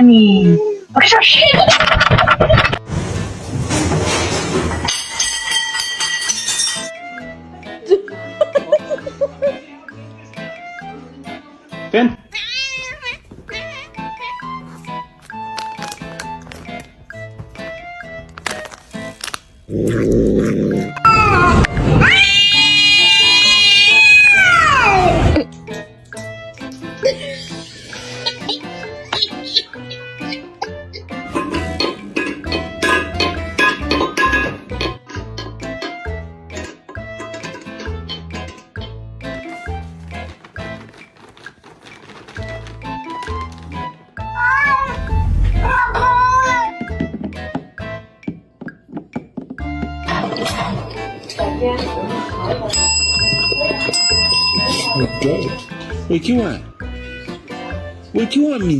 yan eh. Mag-shush! Ten. Go. Where you at? What you want me